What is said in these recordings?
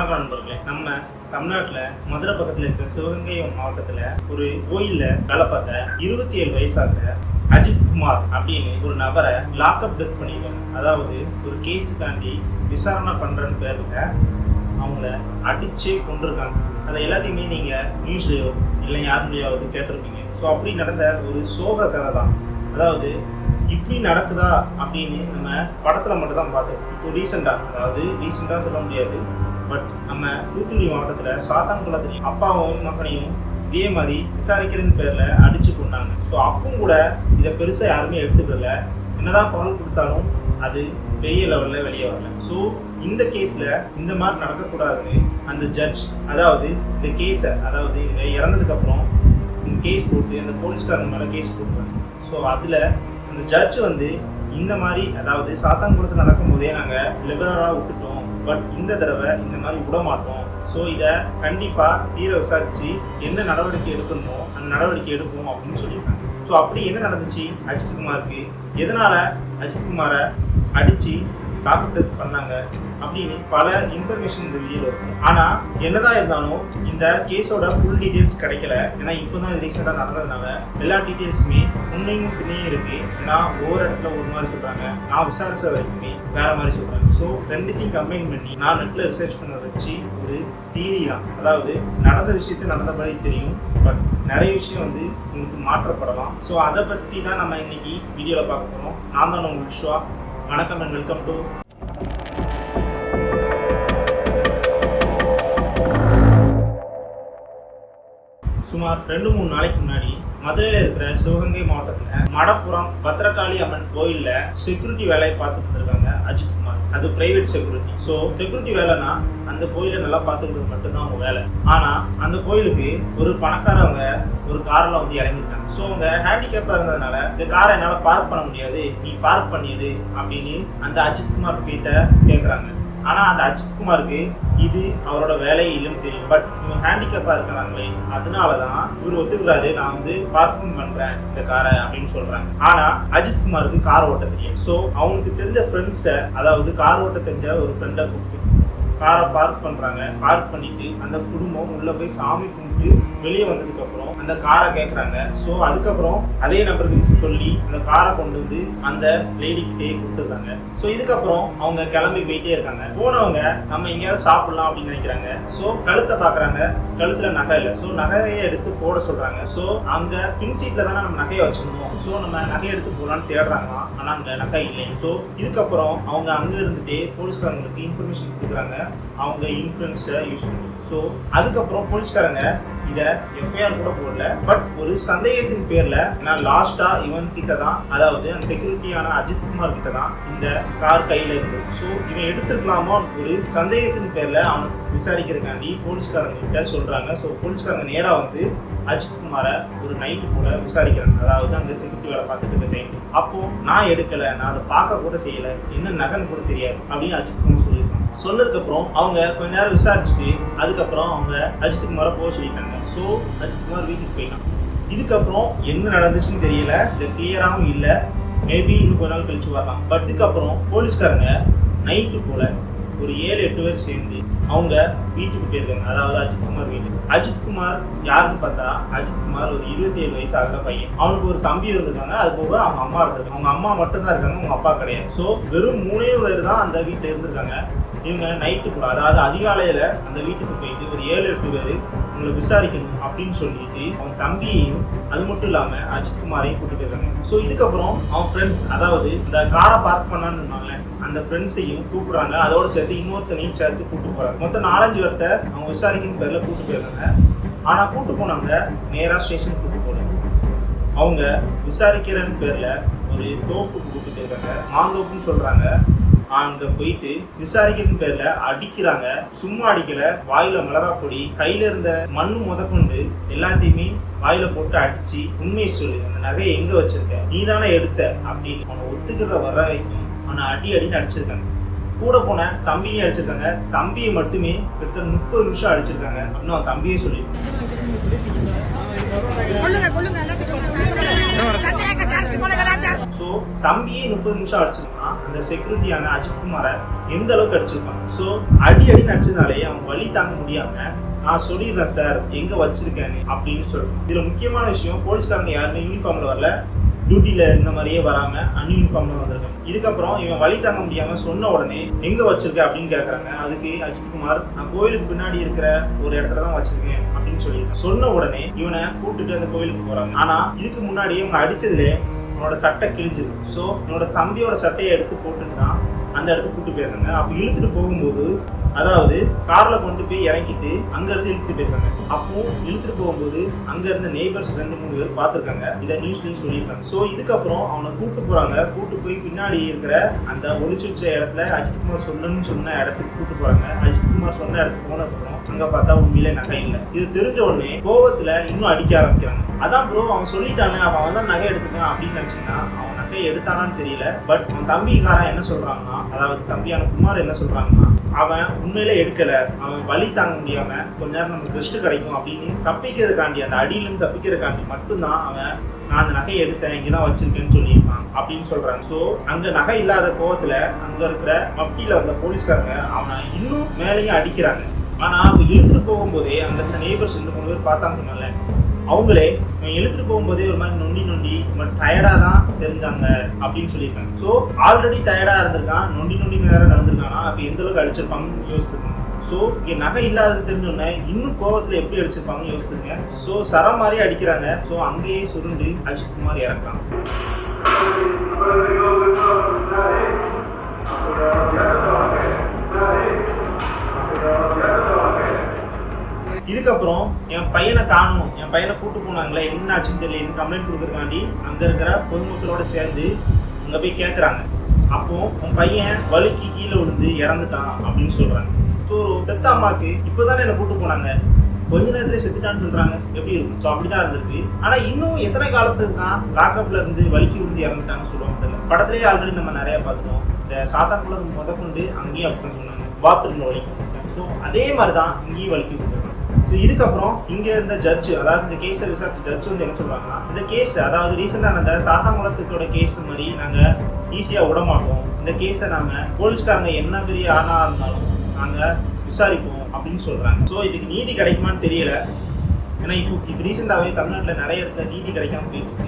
வணக்கம் நண்பர்களே. நம்ம தமிழ்நாட்டில் மதுரை பக்கத்தில் இருக்கிற சிவகங்கை மாவட்டத்தில் ஒரு கோயிலில் வேலை பார்த்த 27 வயசாக அஜித்குமார் அப்படின்னு ஒரு நபரை லாக்அப் டெத் பண்ணியிருக்காங்க. அதாவது ஒரு கேஸுக்காண்டி விசாரணை பண்ணுறன்னு பேரில் அவங்கள அடிச்சே கொண்டிருக்காங்க. அதை எல்லாத்தையுமே நீங்கள் நியூஸ்லேயோ இல்லை யாருடையாவது கேட்டிருப்பீங்க. ஸோ அப்படி நடந்த ஒரு சோக கதை தான். அதாவது இப்படி நடக்குதா அப்படின்னு நம்ம படத்தில் மட்டும் தான் பார்த்தோம். இப்போ ரீசெண்டாக சொல்ல முடியாது, பட் நம்ம தூத்துக்குடி மாவட்டத்தில் சாத்தான்குளத்துலையும் அப்பாவும் மகனையும் இதே மாதிரி விசாரிக்கிறன்னு பேரில் அடித்து கொண்டாங்க. ஸோ அப்பவும் கூட இதை பெருசாக யாருமே எடுத்துக்கல. என்னதான் குரல் கொடுத்தாலும் அது பெரிய லெவலில் வெளியே வரல. ஸோ இந்த கேஸில் இந்த மாதிரி நடக்கக்கூடாதுன்னு அந்த ஜட்ஜ், அதாவது இந்த கேஸை, அதாவது இறந்ததுக்கப்புறம் இந்த கேஸ் போட்டு அந்த போலீஸ்காரங்க மேலே கேஸ் போட்டுருவாங்க. ஸோ அதில் அந்த ஜட்ஜ் இந்த மாதிரி, அதாவது சாத்தான்குளத்தில் நடக்கும் போதே நாங்கள் லிபரலாக விட்டுட்டோம், பட் இந்த தடவை இந்த மாதிரி விட மாட்டோம். ஸோ இதை கண்டிப்பாக தீர விசாரித்து என்ன நடவடிக்கை எடுக்கணுமோ அந்த நடவடிக்கை எடுப்போம் அப்படின்னு சொல்லியிருக்காங்க. ஸோ அப்படி என்ன நடந்துச்சு அஜித்குமாருக்கு, எதனால் அஜித்குமாரை அடித்து லாக்அப் டெத் பண்ணாங்க அப்படின்னு பல இன்ஃபர்மேஷன் இந்த வீடியோவில் இருக்கும். ஆனால் என்னதான் இருந்தாலும் இந்த கேஸோட ஃபுல் டீட்டெயில்ஸ் கிடைக்கல. ஏன்னா இப்போ தான் ரீசெண்டாக நடந்ததுனால எல்லா டீட்டெயில்ஸுமே உண்மையும் பின்னையும் இருக்குது. ஏன்னா ஒவ்வொரு இடத்துல ஒரு மாதிரி சொல்கிறாங்க, நான் விசாரிச்ச வரைக்குமே வேறு மாதிரி சொல்கிறாங்க. ஸோ ரெண்டுத்தையும் கம்பைன் பண்ணி நான் நெட்டில் ரிசர்ச் பண்ண வச்சு ஒரு தியரி தான். அதாவது நடந்த விஷயத்தை நடந்த மாதிரி தெரியும், பட் நிறைய விஷயம் உங்களுக்கு மாற்றப்படலாம். ஸோ அதை பற்றி தான் நம்ம இன்னைக்கு வீடியோவில் பார்க்க போகிறோம். நான் தான் உங்கள் விஸ்வா. வணக்கம் அண்ட் வெல்கம் டு சுமார் 2-3 நாளைக்கு முன்னாடி மதுரையில் இருக்கிற சிவகங்கை மாவட்டத்தில் மடப்புறம் பத்திரகாளி அம்மன் கோயிலில் செக்யூரிட்டி வேலையை பார்த்துட்டு இருக்காங்க அஜித்குமார். அது பிரைவேட் செக்யூரிட்டி. ஸோ செக்யூரிட்டி வேலைன்னா அந்த கோயிலை நல்லா பார்த்துக்கிறது மட்டும்தான் அவங்க வேலை. ஆனால் அந்த கோயிலுக்கு ஒரு பணக்காரவங்க ஒரு காரில் இறங்கிட்டாங்க. ஸோ அவங்க ஹேண்டிகேப்பாக இருந்ததுனால இந்த காரை என்னால் பார்க் பண்ண முடியாது, நீ பார்க் பண்ணியது அப்படின்னு அந்த அஜித்குமார் கிட்ட கேட்குறாங்க. ஆனால் அந்த அஜித்குமாருக்கு இது அவரோட வேலையே இல்லைன்னு தெரியும். பட் இவங்க ஹேண்டிகேப்பாக இருக்கிறாங்களே, அதனால தான் இவர் ஒத்துக்கிறாரு, நான் பார்க்கிங் பண்ணுறேன் இந்த காரை அப்படின்னு சொல்கிறாங்க. ஆனால் அஜித்குமாருக்கு கார் ஓட்ட தெரியும். ஸோ அவங்களுக்கு தெரிஞ்ச ஃப்ரெண்ட்ஸை, அதாவது கார் ஓட்ட தெரிஞ்ச ஒரு ஃப்ரெண்டை கூப்பிட்டு காரை பார்க் பண்ணுறாங்க. பார்க் பண்ணிட்டு அந்த குடும்பம் உள்ளே போய் சாமி கும்பிட்டு வெளியே வந்ததுக்கப்புறம் அந்த காரை கேட்குறாங்க. ஸோ அதுக்கப்புறம் அதே நபருக்கு சொல்லி அந்த காரை கொண்டு அந்த லேடிக்கிட்டே கொடுத்துருக்காங்க. ஸோ இதுக்கப்புறம் அவங்க கிளம்பி போயிட்டே இருக்காங்க. போனவங்க நம்ம எங்கேயாவது சாப்பிடலாம் அப்படின்னு நினைக்கிறாங்க. ஸோ கழுத்தை பார்க்குறாங்க, கழுத்தில் நகை இல்லை. ஸோ நகையை எடுத்து போட சொல்கிறாங்க. ஸோ அங்கே பின் சீட்டில் தானே நம்ம நகையை வச்சுக்கணும். ஸோ நம்ம நகையை எடுத்து போகலான்னு தேடுறாங்களாம். ஆனால் அங்கே நகை இல்லை. ஸோ இதுக்கப்புறம் அவங்க அங்கே இருந்துகிட்டே போலீஸ்காரங்களுக்கு இன்ஃபர்மேஷன் கொடுக்குறாங்க, அவங்க இன்ஃப்ளூயன்ஸை யூஸ் பண்ணி. ஸோ அதுக்கப்புறம் போலீஸ்காரங்க இதை எஃப்ஐஆர் கூட போடல, பட் ஒரு சந்தேகத்தின் பேரில் நான் லாஸ்ட்டாக இவன் கிட்ட தான், அதாவது அந்த செக்யூரிட்டியான அஜித்குமார் கிட்ட தான் இந்த கார் கையில் இருந்தது. ஸோ இவன் எடுத்துருக்கலாமோ ஒரு சந்தேகத்தின் பேரில் அவனை விசாரிக்கிறதுக்காண்டி போலீஸ்காரங்க கிட்ட சொல்கிறாங்க. ஸோ போலீஸ்காரங்க நேராக அஜித்குமாரை ஒரு நைட்டு கூட விசாரிக்கிறாங்க. அதாவது அந்த செக்யூரிட்டி வேலை பார்த்துட்டு இருக்க டைம். அப்போது நான் எடுக்கலை, நான் அதை பார்க்க கூட செய்யலை, என்ன நகன்னு கூட தெரியாது அப்படின்னு அஜித்குமார் சொல்லியிருக்காங்க. சொன்னதுக்கப்புறம் அவங்க கொஞ்ச நேரம் விசாரிச்சுட்டு அதுக்கப்புறம் அவங்க அஜித்குமாரை போக சொல்லிட்டாங்க. ஸோ அஜித்குமார் வீட்டுக்கு போயிட்டான். இதுக்கப்புறம் என்ன நடந்துச்சுன்னு தெரியல, இது கிளியராகவும் இல்லை. மேபி இன்னும் கொஞ்ச நாள் கழிச்சு வரலாம். பட் இதுக்கப்புறம் போலீஸ்காரங்க நைட்டு போல ஒரு 7-8 பேர் சேர்ந்து அவங்க வீட்டுக்கு போயிருக்காங்க. அதாவது அஜித்குமார் வீட்டுக்கு. அஜித்குமார் யாருன்னு பார்த்தா, அஜித்குமார் ஒரு 27 வயசு ஆகிற பையன். அவனுக்கு ஒரு தம்பி இருந்திருக்காங்க, அது போக அவங்க அம்மா இருக்காங்க. அவங்க அம்மா மட்டும்தான் இருக்காங்க, அவங்க அப்பா கிடையாது. ஸோ வெறும் 3 பேர் தான் அந்த வீட்டில் இருந்திருக்காங்க. இவங்க நைட்டு கூட, அதாவது அதிகாலையில் அந்த வீட்டுக்கு போயிட்டு ஒரு 7-8 பேர் உங்களை விசாரிக்கணும் அப்படின்னு சொல்லிட்டு அவன் தம்பியையும் அது மட்டும் இல்லாமல் அஜித்குமாரையும் கூட்டிட்டு இருக்காங்க. ஸோ இதுக்கப்புறம் அவன் ஃப்ரெண்ட்ஸ், அதாவது இந்த காரை பார்க் பண்ணான்னு இருந்தாங்க, அந்த ஃப்ரெண்ட்ஸையும் கூப்பிடுறாங்க. அதோடு சேர்த்து இன்னொருத்தனையும் சேர்த்து கூப்பிட்டு போகிறாங்க. மொத்தம் 4-5 பேர்த்த அவங்க விசாரிக்கணும் பேரில் கூப்பிட்டு போயிருக்காங்க. ஆனால் கூப்பிட்டு போனவங்க நேராக ஸ்டேஷன் கூப்பிட்டு போனாங்க. அவங்க விசாரிக்கிறன்னு பேரில் ஒரு தோப்புக்கு கூப்பிட்டு போயிருக்காங்க. மாந்தோப்புன்னு சொல்கிறாங்க. அங்கே போயிட்டு விசாரிக்கிறதுக்கு பேரில் அடிக்கிறாங்க. சும்மா அடிக்கலை, வாயில் மிளகாய் பொடி, கையில் இருந்த மண் முதற்கொண்டு எல்லாத்தையுமே வாயில் போட்டு அடித்து உண்மையை சொல்லு, அந்த நகையை எங்கே வச்சிருக்க, நீ தானே எடுத்த அப்படின்னு அவனை ஒத்துக்கிற வர வைக்கும் அவனை அடின்னு அடிச்சிருக்காங்க. கூட போன தம்பியும் அடிச்சிருக்காங்க. தம்பியை மட்டுமே கிட்டத்தட்ட 30 நிமிஷம் அடிச்சிருக்காங்க அப்படின்னு அவன் தம்பியே சொல்லியிருக்காங்க. ஸோ தம்பியே 30 நிமிஷம் அடிச்சிருக்கான், அந்த செக்யூரிட்டியான அஜித்குமாரை எந்த அளவுக்கு அடிச்சிருப்பான். ஸோ அடி அடிச்சதுனாலே அவன் வலி தாங்க முடியாம நான் சொல்லிடுறேன் சார் எங்க வச்சிருக்கேன்னு அப்படின்னு சொல்றேன். இதுல முக்கியமான விஷயம், போலீஸ்காரங்க யாருமே யூனிஃபார்ம்ல வரல, டியூட்டியில இந்த மாதிரியே வராம அன்யூனிஃபார்ம்ல வந்திருக்காங்க. இதுக்கப்புறம் இவன் வழி தாங்க முடியாம சொன்ன உடனே எங்க வச்சிருக்க அப்படின்னு கேட்கறாங்க. அதுக்கு அஜித்குமார் நான் கோயிலுக்கு பின்னாடி இருக்கிற ஒரு இடத்துல தான் வச்சிருக்கேன் அப்படின்னு சொல்லியிருக்கான். சொன்ன உடனே இவனை கூப்பிட்டுட்டு அந்த கோயிலுக்கு போறாங்க. ஆனா இதுக்கு முன்னாடி இவங்க அடிச்சதுல அவனோட சட்டை கிழிஞ்சிரு. ஸோ என்னோட தம்பியோட சட்டையை எடுத்து போட்டுட்டு தான் அந்த இடத்துக்கு கூப்பிட்டு போயிருக்காங்க. அப்போ இழுத்துட்டு போகும்போது, அதாவது கார்ல கொண்டு போய் இறக்கிட்டு அங்க இருந்து இழுத்துட்டு போயிருக்காங்க. அப்போ இழுத்துட்டு போகும்போது அங்க இருந்த நெய்பர்ஸ் 2-3 பேர் பார்த்துருக்காங்க. இதை நியூஸ்லயும் சொல்லியிருக்காங்க. ஸோ இதுக்கப்புறம் அவனை கூப்பிட்டு போறாங்க. கூப்பிட்டு போய் பின்னாடி இருக்கிற அந்த ஒளிச்சு வச்ச இடத்துல அஜித்குமார் சொல்லணும்னு சொன்ன இடத்துக்கு கூப்பிட்டு போறாங்க. அஜித்குமார் சொன்ன இடத்துக்கு போனதுக்கப்புறம் அங்க பார்த்தா உண்மையிலே நகை இல்லை. இது தெரிஞ்ச உடனே கோவத்துல இன்னும் அடிக்க ஆரம்பிக்கிறாங்க. அதான் ப்ரோ அவன் சொல்லிட்டானே, அவன் வந்து நகை எடுத்துக்கான் அப்படின்னு நினைச்சீங்கன்னா அவன் நகை எடுத்தானான்னு தெரியல. பட் அவன் தம்பிக்காரன் என்ன சொல்றாங்கன்னா, அதாவது தம்பியான குமார் என்ன சொல்றாங்கன்னா, அவன் உண்மையில எடுக்கல, அவன் வலி தாங்க முடியாம கொஞ்ச நேரம் நமக்கு ரெஸ்ட் கிடைக்கும் அப்படின்னு தப்பிக்கிறதுக்காண்டி, அந்த அடியிலிருந்து தப்பிக்கிறதுக்காண்டி மட்டும்தான் அவன் நான் அந்த நகையை எடுத்தேன், இங்கதான் வச்சிருக்கேன்னு சொல்லியிருக்கான் அப்படின்னு சொல்றாங்க. ஸோ அங்க நகை இல்லாத கோவத்துல அங்க இருக்கிற மப்டியில வந்த போலீஸ்காரங்க அவனை இன்னும் மேலேயும் அடிக்கிறாங்க. ஆனா அவங்க இழுத்துட்டு போகும்போதே அங்க இருந்த நெய்பர்ஸ் 2-3 பேர் பார்த்தாங்கனால அவங்களே இழுத்துட்டு போகும்போதே ஒரு மாதிரி நொண்டி டயர்டா தான் தெரிஞ்சாங்க அப்படின்னு சொல்லியிருக்காங்க. ஸோ ஆல்ரெடி டயர்டா இருந்திருக்கான், நொண்டி நேரம் நடந்திருக்கானா, அப்ப எந்த அளவுக்கு அடிச்சிருப்பாங்கன்னு யோசிச்சிருக்காங்க. ஸோ இங்கே நகை இல்லாதது தெரிஞ்சோன்னே இன்னும் கோவத்தில் எப்படி அடிச்சிருப்பாங்கன்னு யோசிச்சுங்க. ஸோ சரம் மாதிரி அடிக்கிறாங்க. ஸோ அங்கேயே சுருண்டு அஜித்குமார் இறக்கலாம். இதுக்கப்புறம் என் பையனை காணும், என் பையனை கூட்டு போனாங்களே என்ன ஆச்சுன்னு தெரியல கம்ப்ளைண்ட் கொடுக்குறக்காண்டி அங்கே இருக்கிற பொதுமக்களோட சேர்ந்து அங்கே போய் கேட்குறாங்க. அப்போ உன் பையன் வலிக்கு கீழே விழுந்து இறந்துட்டான் அப்படின்னு சொல்கிறாங்க. ஸோ பெத்த அம்மாவுக்கு இப்போதானே என்னை கூட்டு போனாங்க, கொஞ்ச நேரத்துல செத்துட்டான்னு சொல்றாங்க, எப்படி இருக்கும்? ஸோ அப்படிதான் இருந்திருக்கு. ஆனா இன்னும் எத்தனை காலத்துக்கு தான் லாக்அப்ல இருந்து வலிக்கு விழுந்து இறந்துட்டாங்கன்னு சொல்லுவாங்க தெரியல. படத்துலேயே ஆல்ரெடி நம்ம நிறைய பார்த்துட்டோம். இந்த சாத்தான்குளம் முதற்கொண்டு அங்கேயும் அப்படித்தான் சொன்னாங்க, பாத்ரூம்ல வலிக்கும். ஸோ அதே மாதிரி தான் இங்கேயும் வலிக்கு விழுந்துருக்காங்க. ஸோ இதுக்கப்புறம் இங்கே இருந்த ஜட்ஜு, அதாவது இந்த கேஸை விசாரிச்ச ஜட்ஜு வந்து என்ன சொல்றாங்கன்னா, இந்த கேஸ் அதாவது ரீசெண்டாக நடந்த சாத்தான்குளத்துக்கோட கேஸ் மாதிரி நாங்கள் ஈஸியாக விட மாட்டோம், இந்த கேஸை நாங்கள் போலீஸ்காரங்க என்ன பெரிய ஆணா இருந்தாலும் நாங்கள் விசாரிப்போம் அப்படின்னு சொல்றாங்க. ஸோ இதுக்கு நீதி கிடைக்குமான்னு தெரியல. ஏன்னா இப்போ ரீசெண்டாகவே தமிழ்நாட்டில் நிறைய இடத்துல நீதி கிடைக்காம போயிருக்கு.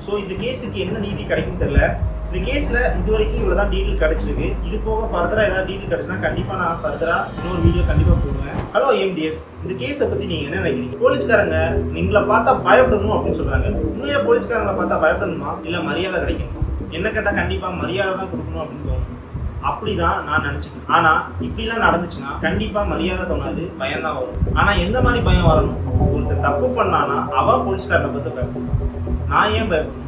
ஸோ இந்த கேஸுக்கு என்ன நீதி கிடைக்கும் தெரியல. இந்த கேஸில் இது வரைக்கும் இவ்வளோ தான் டீட்டெயில் கிடைச்சிருக்கு. இது போக ஃபர்தராக ஏதாவது டீட்டெயில் கிடைச்சுன்னா கண்டிப்பாக நான் ஃபர்தராக இன்னொரு வீடியோ கண்டிப்பாக போடுவேன். ஹலோ எம்டிஎஸ், இந்த கேஸை பற்றி நீங்கள் என்ன நினைக்கிறீங்க? போலீஸ்காரங்க நீங்களை பார்த்தா பயப்படணும் அப்படின்னு சொல்கிறாங்க. உண்மையில போலீஸ்காரங்களை பார்த்தா பயப்படணுமா இல்லை மரியாதை கிடைக்கணும்? என்ன கேட்டால் கண்டிப்பாக மரியாதை தான் கொடுக்கணும் அப்படின்னு தோணும். அப்படிதான் நான் நினைச்சுக்கேன். ஆனா இப்படிலாம் நடந்துச்சுன்னா கண்டிப்பா மரியாதை தோணாது, பயம் தான் வரும். ஆனா எந்த மாதிரி பயம் வரணும்? ஒருத்தர் தப்பு பண்ணானா அவன் போலீஸ்காரனை பார்த்து பயப்படணும், நான் ஏன் பயப்படணும்?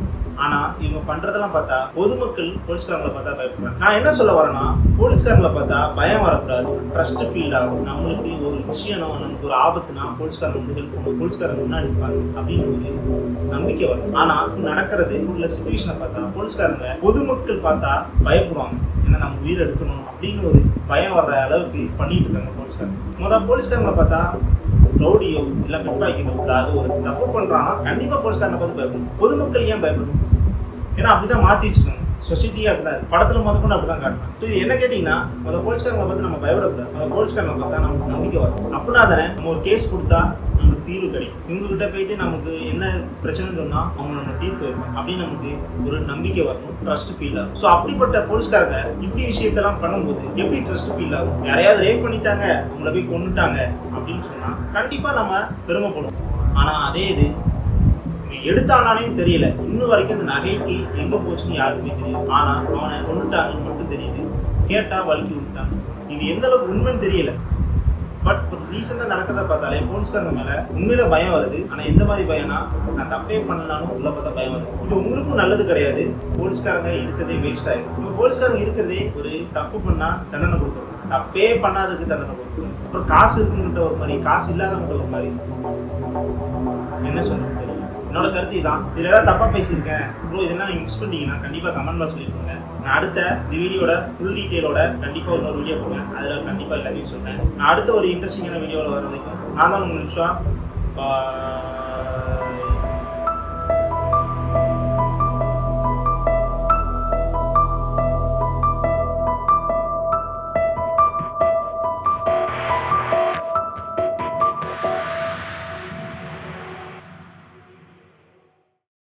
ஆனா இவங்க பண்றதெல்லாம் பார்த்தா பொதுமக்கள் போலீஸ்காரங்களை பார்த்தா பயப்படுறாங்க. நான் என்ன சொல்ல வரேன்னா, போலீஸ்காரங்களை பார்த்தா பயம் வரக்கூடாது, ட்ரஸ்ட் ஃபீல் ஆகும். நம்மளுக்கு ஒரு விஷயம், நமக்கு ஒரு ஆபத்துனா போலீஸ்காரங்க வந்து ஹெல்ப் பண்ணுவோம், போலீஸ்காரங்க முன்னாடி இருப்பாங்க அப்படின்னு ஒரு நம்பிக்கை வரும். ஆனா நடக்கிறது உள்ள சிச்சுவேஷனை பார்த்தா போலீஸ்காரங்க பொதுமக்கள் பார்த்தா பயப்படுவாங்க, ஏன்னா நம்ம உயிர் எடுக்கணும் அப்படின்னு ஒரு பயம் வர்ற அளவுக்கு பண்ணிட்டு இருக்காங்க போலீஸ்காரங்க. போலீஸ்காரங்களை பார்த்தா ரவுடியோ இல்லை பிட்பாக்கெட்டோ, அதாவது ஒரு தப்பு பண்றான்னா கண்டிப்பா போலீஸ்காரனை பார்த்து பயப்படணும். பொதுமக்கள் ஏன் பயப்படணும்? ஏன்னா அப்படிதான் மாற்றி வச்சுருக்காங்க சொசைட்டியே. அப்படிதான் படத்தில் முதற்கொண்டு அப்படிதான் காட்டுறாங்க. ஸோ இது என்ன கேட்டிங்கன்னா, போலீஸ்காரங்களை பார்த்து நம்ம பயப்படக்கூடாது, போலீஸ்காரங்களை பார்த்தா நமக்கு நம்பிக்கை வரும். அப்படின்னா தானே நம்ம ஒரு கேஸ் கொடுத்தா நமக்கு தீர்வு கிடைக்கும். இவங்ககிட்ட போயிட்டு நமக்கு என்ன பிரச்சனைன்னு சொன்னால் அவங்க நம்ம தீர்த்து வைப்போம் அப்படின்னு நமக்கு ஒரு நம்பிக்கை வரணும், ட்ரஸ்ட் ஃபீல் ஆகும். ஸோ அப்படிப்பட்ட போலீஸ்காரங்க இப்படி விஷயத்தெல்லாம் பண்ணும்போது எப்படி ட்ரஸ்ட் ஃபீல் ஆகும்? யாரையாவது ரேப் பண்ணிட்டாங்க, அவங்கள போய் கொண்டுட்டாங்க அப்படின்னு சொன்னால் கண்டிப்பாக நம்ம பெருமைப்படுவோம். ஆனால் அதே இது எடுத்தானே தெரியல, இன்னும் வரைக்கும் அந்த நகைக்கு எங்க போச்சுன்னு யாருக்குமே தெரியும். ஆனா அவனை கொண்டுட்டாங்கன்னு மட்டும் தெரியுது, கேட்டா வலிக்கு விட்டாங்க. இது எந்த அளவுக்கு உண்மைன்னு தெரியல. பட் ரீசெண்டாக நடக்கிறத பார்த்தாலே போலீஸ்காரங்க மேல உண்மையில பயம் வருது. ஆனா எந்த மாதிரி பயம்னா, நான் தப்பே பண்ணலாலும் உள்ள பார்த்தா பயம் வருது. இது உங்களுக்கும் நல்லது கிடையாது. போலீஸ்காரங்க இருக்கிறதே வேஸ்ட் ஆயிடும். இப்போ போலீஸ்காரங்க இருக்கிறதே ஒரு தப்பு பண்ணா தண்டனை கொடுக்கணும், தப்பே பண்ணாததுக்கு தண்டனை கொடுக்கணும். அப்புறம் காசு இருக்குங்கிட்ட ஒரு மாதிரி, காசு இல்லாதவங்கிட்ட ஒரு மாதிரி. என்ன சொல்றது? என்னோட கருத்து தான். இதில் ஏதாவது தப்பாக பேசியிருக்கேன் ப்ரோ, இதெல்லாம் நீங்கள் மிஸ் பண்ணிட்டீங்கன்னா கண்டிப்பாக கமெண்ட் பாக்ஸில் சொல்லியிருக்கோங்க. நான் அடுத்த இந்த வீடியோட ஃபுல் டீட்டெயிலோட கண்டிப்பாக இன்னொரு வீடியோ போடுவேன், அதில் கண்டிப்பாக எல்லாத்தையும் சொல்கிறேன். நான் அடுத்த ஒரு இன்ட்ரெஸ்டிங்கான வீடியோவில் வர வரைக்கும் நான் தான் உங்களுக்கு